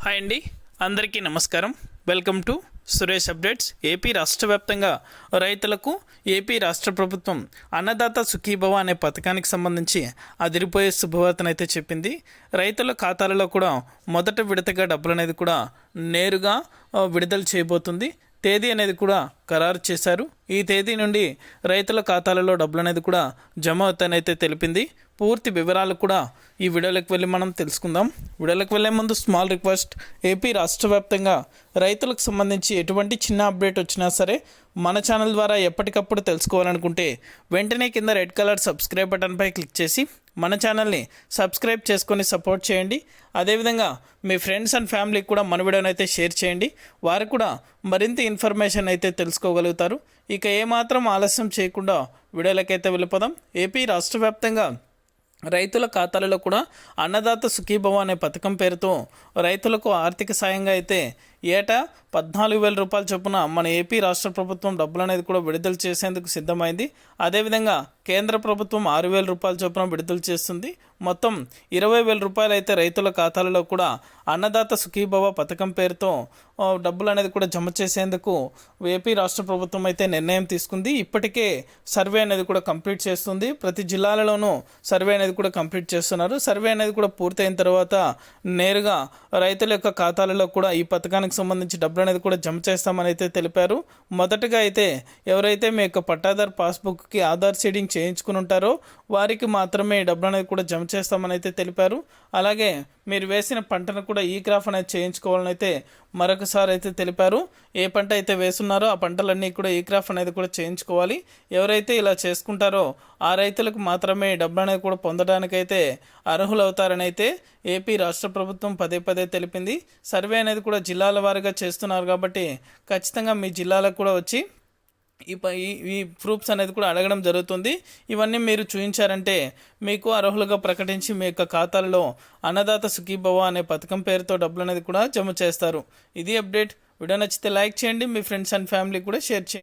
Hi అండి, అందరికీ నమస్కారం. Welcome to Suresh updates. AP రాష్ట్ర వ్యాప్తంగా రైతులకు ఏపీ రాష్ట్ర ప్రభుత్వం అన్నదాత సుఖీభవ అనే పథకానికి సంబంధించి అదిరిపోయే శుభవార్తనైతే చెప్పింది. రైతుల ఖాతాలలో కూడా మొదట విడతగా డబ్బులు అనేది కూడా నేరుగా విడుదల చేయబోతుంది. తేదీ అనేది కూడా ఖరారు చేశారు. ఈ తేదీ నుండి రైతుల ఖాతాలలో డబ్బులు అనేది కూడా జమ అవుతానైతే తెలిపింది. పూర్తి వివరాలు కూడా ఈ వీడియోలోకి వెళ్ళి మనం తెలుసుకుందాం. వీడియోలోకి వెళ్ళే ముందు స్మాల్ రిక్వెస్ట్, ఏపీ రాష్ట్ర వ్యాప్తంగా రైతులకు సంబంధించి ఎటువంటి చిన్న అప్డేట్ వచ్చినా సరే మన ఛానల్ ద్వారా ఎప్పటికప్పుడు తెలుసుకోవాలనుకుంటే వెంటనే కింద రెడ్ కలర్ సబ్స్క్రైబ్ బటన్పై క్లిక్ చేసి మన ఛానల్ని సబ్స్క్రైబ్ చేసుకొని సపోర్ట్ చేయండి. అదేవిధంగా మీ ఫ్రెండ్స్ అండ్ ఫ్యామిలీకి కూడా మన వీడియోని అయితే షేర్ చేయండి. వారు కూడా మరింత ఇన్ఫర్మేషన్ అయితే తెలుసుకోగలుగుతారు. ఇక ఏమాత్రం ఆలస్యం చేయకుండా వీడియోలకైతే వెళ్ళిపోదాం. ఏపీ రాష్ట్ర వ్యాప్తంగా రైతుల ఖాతాలలో కూడా అన్నదాత సుఖీభవ అనే పథకం పేరుతో రైతులకు ఆర్థిక సాయంగా అయితే ఏటా 14,000 రూపాయల చొప్పున మన ఏపీ రాష్ట్ర ప్రభుత్వం డబ్బులు అనేది కూడా విడుదల చేసేందుకు సిద్ధమైంది. అదేవిధంగా కేంద్ర ప్రభుత్వం 6,000 రూపాయల చొప్పున విడుదల చేస్తుంది. మొత్తం 20,000 రూపాయలు అయితే రైతుల ఖాతాలలో కూడా అన్నదాత సుఖీభవ పథకం పేరుతో డబ్బులు అనేది కూడా జమ చేసేందుకు ఏపీ రాష్ట్ర ప్రభుత్వం అయితే నిర్ణయం తీసుకుంది. ఇప్పటికే సర్వే అనేది కూడా కంప్లీట్ చేస్తుంది. ప్రతి జిల్లాలలోనూ సర్వే అనేది కూడా కంప్లీట్ చేస్తున్నారు. సర్వే అనేది కూడా పూర్తయిన తర్వాత నేరుగా రైతుల యొక్క ఖాతాలలో కూడా ఈ పథకానికి సంబంధించి డబ్బులు అనేది కూడా జమ చేస్తామని అయితే తెలిపారు. మొదటగా అయితే ఎవరైతే మీ యొక్క పట్టాదార్ పాస్బుక్కి ఆధార్ సీడింగ్ చేయించుకుని ఉంటారో వారికి మాత్రమే డబ్బులు అనేది కూడా జమ చేస్తామని అయితే తెలిపారు. అలాగే మీరు వేసిన పంటను కూడా ఈ క్రాప్ అనేది చేయించుకోవాలని అయితే మరొకసారి అయితే తెలిపారు. ఏ పంట అయితే వేస్తున్నారో ఆ పంటలన్నీ కూడా ఈ క్రాప్ అనేది కూడా చేయించుకోవాలి. ఎవరైతే ఇలా చేసుకుంటారో ఆ రైతులకు మాత్రమే డబ్బులు అనేది కూడా పొందడానికైతే అర్హులవుతారని అయితే ఏపీ రాష్ట్ర ప్రభుత్వం పదే పదే తెలిపింది. సర్వే అనేది కూడా జిల్లాల వారీగా చేస్తున్నారు కాబట్టి ఖచ్చితంగా మీ జిల్లాలకు కూడా వచ్చి ఈ ప్రూఫ్స్ అనేది కూడా అడగడం జరుగుతుంది. ఇవన్నీ మీరు చూపించారంటే మీకు అర్హులుగా ప్రకటించి మీ యొక్క ఖాతాలలో అన్నదాత సుఖీభవ అనే పథకం పేరుతో డబ్బులు అనేది కూడా జమ చేస్తారు. ఇది అప్డేట్. వీడియో నచ్చితే లైక్ చేయండి, మీ ఫ్రెండ్స్ అండ్ ఫ్యామిలీ కూడా షేర్ చేయండి.